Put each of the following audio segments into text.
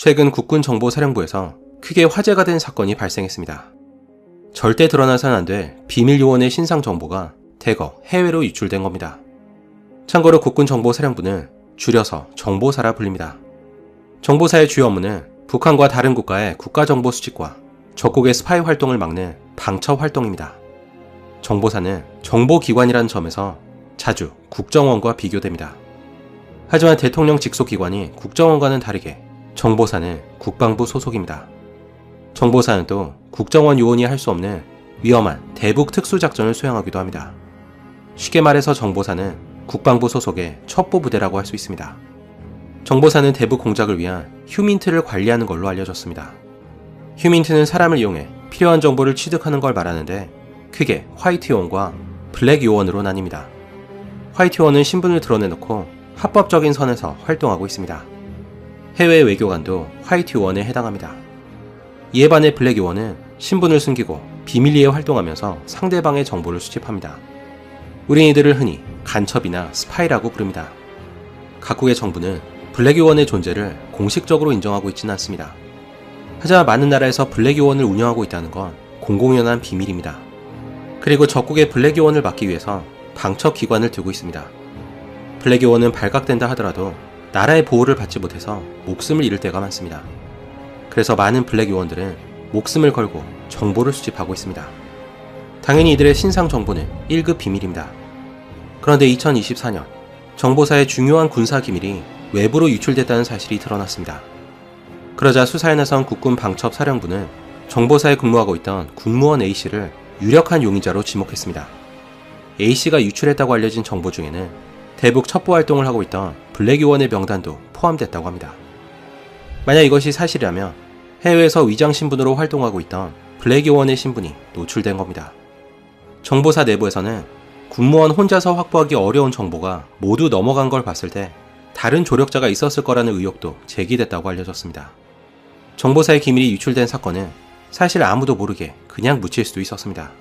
최근 국군정보사령부에서 크게 화제가 된 사건이 발생했습니다. 절대 드러나선 안 될 비밀 요원의 신상 정보가 대거 해외로 유출된 겁니다. 참고로 국군정보사령부는 줄여서 정보사라 불립니다. 정보사의 주요 업무는 북한과 다른 국가의 국가정보 수집과 적국의 스파이 활동을 막는 방첩 활동입니다. 정보사는 정보기관이라는 점에서 자주 국정원과 비교됩니다. 하지만 대통령 직속 기관인 국정원과는 다르게 정보사는 국방부 소속입니다. 정보사는 또 국정원 요원이 할 수 없는 위험한 대북 특수작전을 수행하기도 합니다. 쉽게 말해서 정보사는 국방부 소속의 첩보부대라고 할 수 있습니다. 정보사는 대북 공작을 위한 휴민트를 관리하는 걸로 알려졌습니다. 휴민트는 사람을 이용해 필요한 정보를 취득하는 걸 말하는데 크게 화이트 요원과 블랙 요원으로 나뉩니다. 화이트 요원은 신분을 드러내놓고 합법적인 선에서 활동하고 있습니다. 해외 외교관도 화이트 요원에 해당합니다. 이에 반해 블랙 요원은 신분을 숨기고 비밀리에 활동하면서 상대방의 정보를 수집합니다. 우린 이들을 흔히 간첩이나 스파이라고 부릅니다. 각국의 정부는 블랙 요원의 존재를 공식적으로 인정하고 있지는 않습니다. 하지만 많은 나라에서 블랙 요원을 운영하고 있다는 건 공공연한 비밀입니다. 그리고 적국의 블랙 요원을 막기 위해서 방첩 기관을 두고 있습니다. 블랙 요원은 발각된다 하더라도 나라의 보호를 받지 못해서 목숨을 잃을 때가 많습니다. 그래서 많은 블랙 요원들은 목숨을 걸고 정보를 수집하고 있습니다. 당연히 이들의 신상 정보는 1급 비밀입니다. 그런데 2024년 정보사의 중요한 군사 기밀이 외부로 유출됐다는 사실이 드러났습니다. 그러자 수사에 나선 국군 방첩사령부는 정보사에 근무하고 있던 군무원 A씨를 유력한 용의자로 지목했습니다. A씨가 유출했다고 알려진 정보 중에는 대북 첩보 활동을 하고 있던 블랙 요원의 명단도 포함됐다고 합니다. 만약 이것이 사실이라면 해외에서 위장 신분으로 활동하고 있던 블랙 요원의 신분이 노출된 겁니다. 정보사 내부에서는 군무원 혼자서 확보하기 어려운 정보가 모두 넘어간 걸 봤을 때 다른 조력자가 있었을 거라는 의혹도 제기됐다고 알려졌습니다. 정보사의 기밀이 유출된 사건은 사실 아무도 모르게 그냥 묻힐 수도 있었습니다.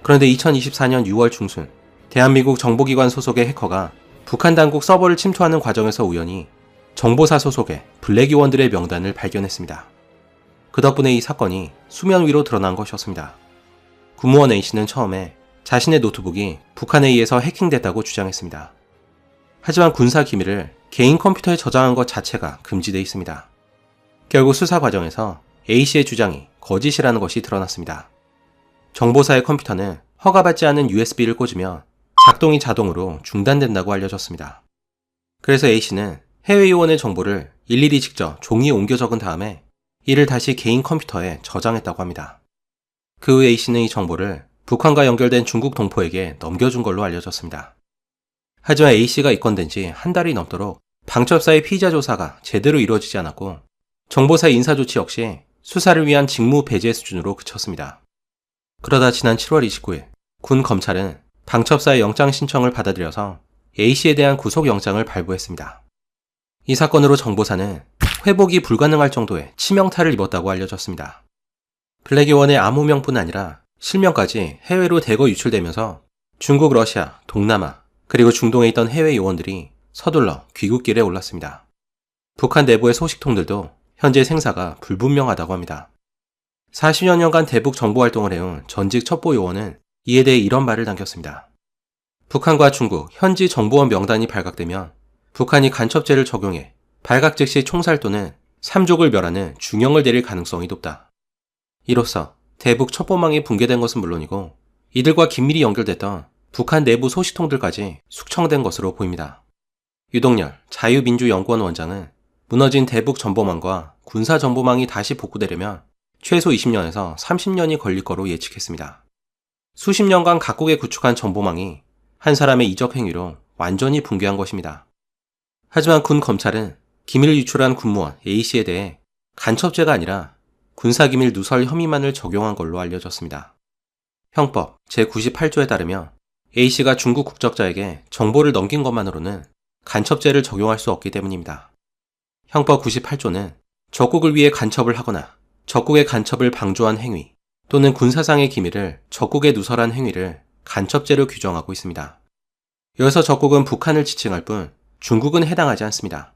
그런데 2024년 6월 중순 대한민국 정보기관 소속의 해커가 북한 당국 서버를 침투하는 과정에서 우연히 정보사 소속의 블랙 요원들의 명단을 발견했습니다. 그 덕분에 이 사건이 수면 위로 드러난 것이었습니다. 군무원 A씨는 처음에 자신의 노트북이 북한에 의해서 해킹됐다고 주장했습니다. 하지만 군사 기밀을 개인 컴퓨터에 저장한 것 자체가 금지되어 있습니다. 결국 수사 과정에서 A씨의 주장이 거짓이라는 것이 드러났습니다. 정보사의 컴퓨터는 허가받지 않은 USB를 꽂으면 작동이 자동으로 중단된다고 알려졌습니다. 그래서 A씨는 해외 요원의 정보를 일일이 직접 종이에 옮겨 적은 다음에 이를 다시 개인 컴퓨터에 저장했다고 합니다. 그 후 A씨는 이 정보를 북한과 연결된 중국 동포에게 넘겨준 걸로 알려졌습니다. 하지만 A씨가 입건된 지 한 달이 넘도록 방첩사의 피의자 조사가 제대로 이루어지지 않았고 정보사의 인사조치 역시 수사를 위한 직무 배제 수준으로 그쳤습니다. 그러다 지난 7월 29일 군 검찰은 방첩사의 영장 신청을 받아들여서 A씨에 대한 구속영장을 발부했습니다. 이 사건으로 정보사는 회복이 불가능할 정도의 치명타를 입었다고 알려졌습니다. 블랙 요원의 암호명뿐 아니라 실명까지 해외로 대거 유출되면서 중국, 러시아, 동남아, 그리고 중동에 있던 해외 요원들이 서둘러 귀국길에 올랐습니다. 북한 내부의 소식통들도 현재 생사가 불분명하다고 합니다. 40여 년간 대북 정보 활동을 해온 전직 첩보 요원은 이에 대해 이런 말을 남겼습니다. 북한과 중국 현지 정보원 명단이 발각되면 북한이 간첩죄를 적용해 발각 즉시 총살 또는 삼족을 멸하는 중형을 내릴 가능성이 높다. 이로써 대북 첩보망이 붕괴된 것은 물론이고 이들과 긴밀히 연결됐던 북한 내부 소식통들까지 숙청된 것으로 보입니다. 유동열 자유민주연구원 원장은 무너진 대북 정보망과 군사 정보망이 다시 복구되려면 최소 20년에서 30년이 걸릴 거로 예측했습니다. 수십 년간 각국에 구축한 정보망이 한 사람의 이적 행위로 완전히 붕괴한 것입니다. 하지만 군 검찰은 기밀을 유출한 군무원 A씨에 대해 간첩죄가 아니라 군사기밀 누설 혐의만을 적용한 걸로 알려졌습니다. 형법 제98조에 따르면 A씨가 중국 국적자에게 정보를 넘긴 것만으로는 간첩죄를 적용할 수 없기 때문입니다. 형법 98조는 적국을 위해 간첩을 하거나 적국의 간첩을 방조한 행위 또는 군사상의 기밀을 적국에 누설한 행위를 간첩죄로 규정하고 있습니다. 여기서 적국은 북한을 지칭할 뿐 중국은 해당하지 않습니다.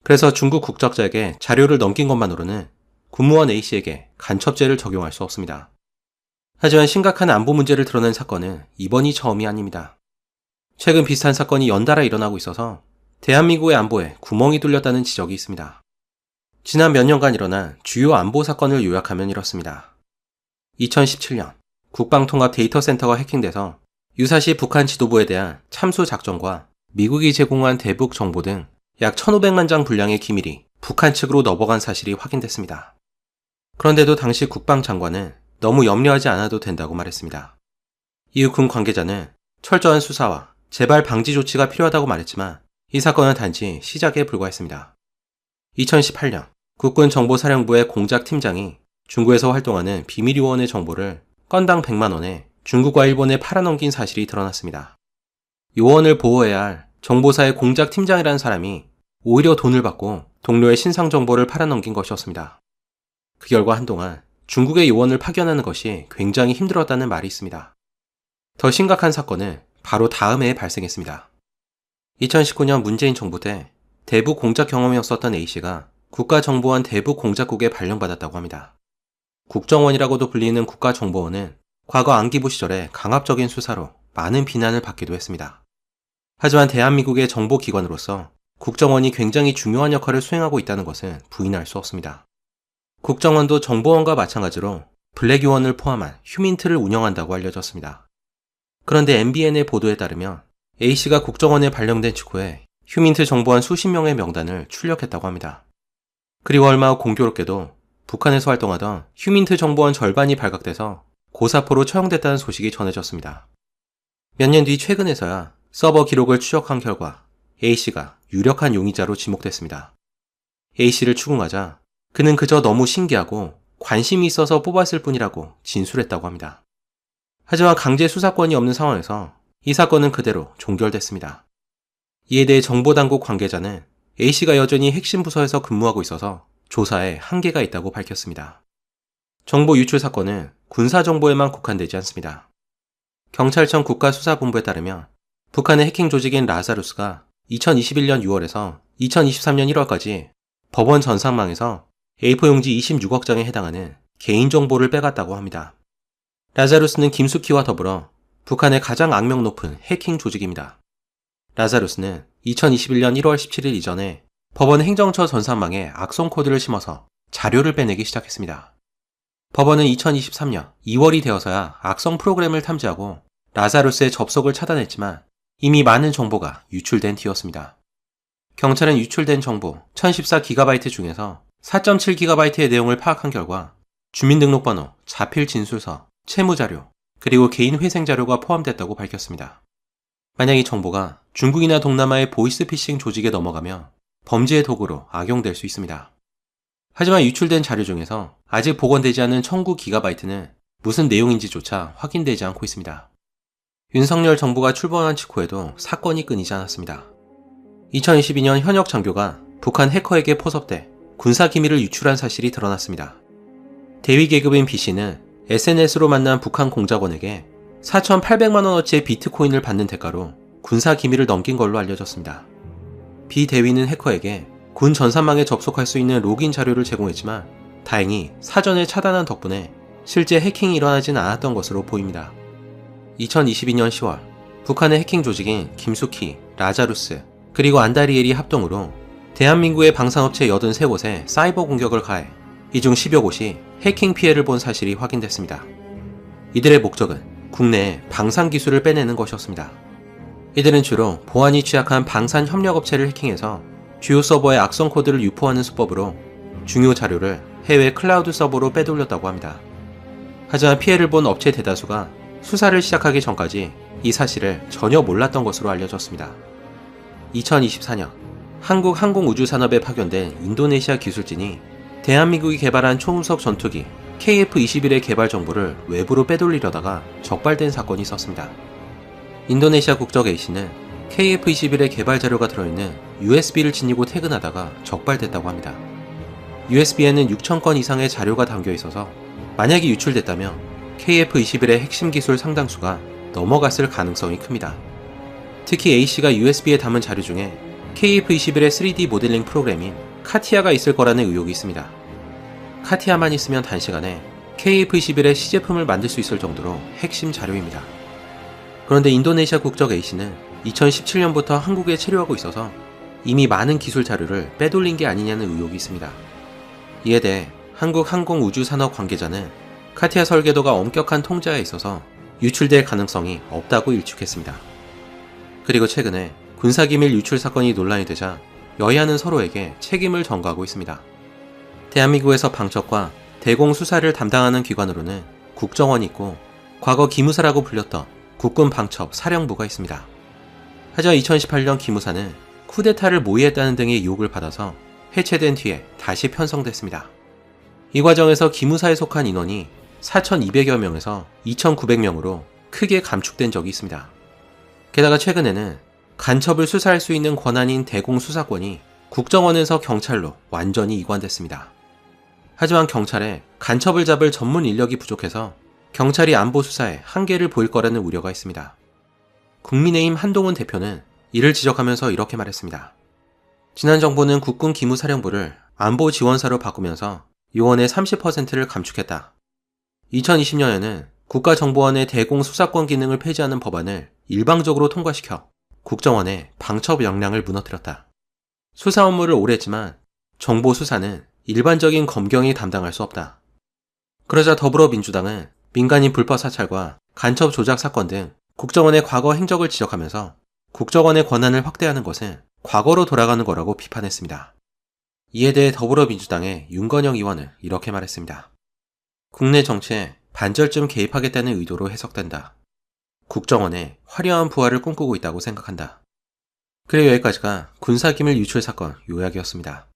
그래서 중국 국적자에게 자료를 넘긴 것만으로는 군무원 A씨에게 간첩죄를 적용할 수 없습니다. 하지만 심각한 안보 문제를 드러낸 사건은 이번이 처음이 아닙니다. 최근 비슷한 사건이 연달아 일어나고 있어서 대한민국의 안보에 구멍이 뚫렸다는 지적이 있습니다. 지난 몇 년간 일어난 주요 안보 사건을 요약하면 이렇습니다. 2017년 국방통합데이터센터가 해킹돼서 유사시 북한 지도부에 대한 참수 작전과 미국이 제공한 대북 정보 등 약 1,500만 장 분량의 기밀이 북한 측으로 넘어간 사실이 확인됐습니다. 그런데도 당시 국방장관은 너무 염려하지 않아도 된다고 말했습니다. 이후 군 관계자는 철저한 수사와 재발 방지 조치가 필요하다고 말했지만 이 사건은 단지 시작에 불과했습니다. 2018년 국군정보사령부의 공작팀장이 중국에서 활동하는 비밀요원의 정보를 건당 100만 원에 중국과 일본에 팔아넘긴 사실이 드러났습니다. 요원을 보호해야 할 정보사의 공작팀장이라는 사람이 오히려 돈을 받고 동료의 신상 정보를 팔아넘긴 것이었습니다. 그 결과 한동안 중국의 요원을 파견하는 것이 굉장히 힘들었다는 말이 있습니다. 더 심각한 사건은 바로 다음 해에 발생했습니다. 2019년 문재인 정부 때 대북 공작 경험이 없었던 A씨가 국가정보원 대북공작국에 발령받았다고 합니다. 국정원이라고도 불리는 국가정보원은 과거 안기부 시절에 강압적인 수사로 많은 비난을 받기도 했습니다. 하지만 대한민국의 정보기관으로서 국정원이 굉장히 중요한 역할을 수행하고 있다는 것은 부인할 수 없습니다. 국정원도 정보원과 마찬가지로 블랙요원을 포함한 휴민트를 운영한다고 알려졌습니다. 그런데 MBN의 보도에 따르면 A씨가 국정원에 발령된 직후에 휴민트 정보원 수십 명의 명단을 출력했다고 합니다. 그리고 얼마 후 공교롭게도 북한에서 활동하던 휴민트 정보원 절반이 발각돼서 고사포로 처형됐다는 소식이 전해졌습니다. 몇 년 뒤 최근에서야 서버 기록을 추적한 결과 A씨가 유력한 용의자로 지목됐습니다. A씨를 추궁하자 그는 그저 너무 신기하고 관심이 있어서 뽑았을 뿐이라고 진술했다고 합니다. 하지만 강제 수사권이 없는 상황에서 이 사건은 그대로 종결됐습니다. 이에 대해 정보당국 관계자는 A씨가 여전히 핵심 부서에서 근무하고 있어서 조사에 한계가 있다고 밝혔습니다. 정보 유출 사건은 군사정보에만 국한되지 않습니다. 경찰청 국가수사본부에 따르면 북한의 해킹 조직인 라자루스가 2021년 6월에서 2023년 1월까지 법원 전산망에서 A4 용지 26억 장에 해당하는 개인정보를 빼갔다고 합니다. 라자루스는 김숙희와 더불어 북한의 가장 악명 높은 해킹 조직입니다. 라자루스는 2021년 1월 17일 이전에 법원 행정처 전산망에 악성 코드를 심어서 자료를 빼내기 시작했습니다. 법원은 2023년 2월이 되어서야 악성 프로그램을 탐지하고 라자루스의 접속을 차단했지만 이미 많은 정보가 유출된 뒤였습니다. 경찰은 유출된 정보 1014GB 중에서 4.7GB의 내용을 파악한 결과 주민등록번호, 자필 진술서, 채무자료, 그리고 개인 회생자료가 포함됐다고 밝혔습니다. 만약 이 정보가 중국이나 동남아의 보이스피싱 조직에 넘어가면 범죄의 도구로 악용될 수 있습니다. 하지만 유출된 자료 중에서 아직 복원되지 않은 1009GB는 무슨 내용인지조차 확인되지 않고 있습니다. 윤석열 정부가 출범한 직후에도 사건이 끊이지 않았습니다. 2022년 현역 장교가 북한 해커에게 포섭돼 군사기밀을 유출한 사실이 드러났습니다. 대위 계급인 B씨는 SNS로 만난 북한 공작원에게 4,800만원어치의 비트코인을 받는 대가로 군사기밀을 넘긴 걸로 알려졌습니다. B 대위는 해커에게 군 전산망에 접속할 수 있는 로그인 자료를 제공했지만 다행히 사전에 차단한 덕분에 실제 해킹이 일어나진 않았던 것으로 보입니다. 2022년 10월 북한의 해킹 조직인 김숙희, 라자루스, 그리고 안다리엘이 합동으로 대한민국의 방산업체 83곳에 사이버 공격을 가해 이 중 10여 곳이 해킹 피해를 본 사실이 확인됐습니다. 이들의 목적은 국내에 방산 기술을 빼내는 것이었습니다. 이들은 주로 보안이 취약한 방산 협력업체를 해킹해서 주요 서버에 악성 코드를 유포하는 수법으로 중요 자료를 해외 클라우드 서버로 빼돌렸다고 합니다. 하지만 피해를 본 업체 대다수가 수사를 시작하기 전까지 이 사실을 전혀 몰랐던 것으로 알려졌습니다. 2024년 한국 항공우주산업에 파견된 인도네시아 기술진이 대한민국이 개발한 초음속 전투기 KF-21의 개발 정보를 외부로 빼돌리려다가 적발된 사건이 있었습니다. 인도네시아 국적 A씨는 KF-21의 개발 자료가 들어있는 USB를 지니고 퇴근하다가 적발됐다고 합니다. USB에는 6,000건 이상의 자료가 담겨 있어서 만약에 유출됐다면 KF-21의 핵심 기술 상당수가 넘어갔을 가능성이 큽니다. 특히 A씨가 USB에 담은 자료 중에 KF-21의 3D 모델링 프로그램인 카티아가 있을 거라는 의혹이 있습니다. 카티아만 있으면 단시간에 KF-21의 시제품을 만들 수 있을 정도로 핵심 자료입니다. 그런데 인도네시아 국적 A씨는 2017년부터 한국에 체류하고 있어서 이미 많은 기술 자료를 빼돌린 게 아니냐는 의혹이 있습니다. 이에 대해 한국항공우주산업 관계자는 카티아 설계도가 엄격한 통제하에 있어서 유출될 가능성이 없다고 일축했습니다. 그리고 최근에 군사기밀 유출 사건이 논란이 되자 여야는 서로에게 책임을 전가하고 있습니다. 대한민국에서 방첩과 대공 수사를 담당하는 기관으로는 국정원이 있고 과거 기무사라고 불렸던 국군방첩 사령부가 있습니다. 하지만 2018년 기무사는 쿠데타를 모의했다는 등의 의혹을 받아서 해체된 뒤에 다시 편성됐습니다. 이 과정에서 기무사에 속한 인원이 4,200여 명에서 2,900명으로 크게 감축된 적이 있습니다. 게다가 최근에는 간첩을 수사할 수 있는 권한인 대공수사권이 국정원에서 경찰로 완전히 이관됐습니다. 하지만 경찰에 간첩을 잡을 전문 인력이 부족해서 경찰이 안보 수사에 한계를 보일 거라는 우려가 있습니다. 국민의힘 한동훈 대표는 이를 지적하면서 이렇게 말했습니다. 지난 정부는 국군 기무사령부를 안보 지원사로 바꾸면서 요원의 30%를 감축했다. 2020년에는 국가정보원의 대공수사권 기능을 폐지하는 법안을 일방적으로 통과시켜 국정원의 방첩 역량을 무너뜨렸다. 수사 업무를 오래 했지만 정보 수사는 일반적인 검경이 담당할 수 없다. 그러자 더불어민주당은 민간인 불법 사찰과 간첩 조작 사건 등 국정원의 과거 행적을 지적하면서 국정원의 권한을 확대하는 것은 과거로 돌아가는 거라고 비판했습니다. 이에 대해 더불어민주당의 윤건영 의원은 이렇게 말했습니다. 국내 정치에 반절쯤 개입하겠다는 의도로 해석된다. 국정원의 화려한 부활을 꿈꾸고 있다고 생각한다. 그리고 여기까지가 군사기밀 유출 사건 요약이었습니다.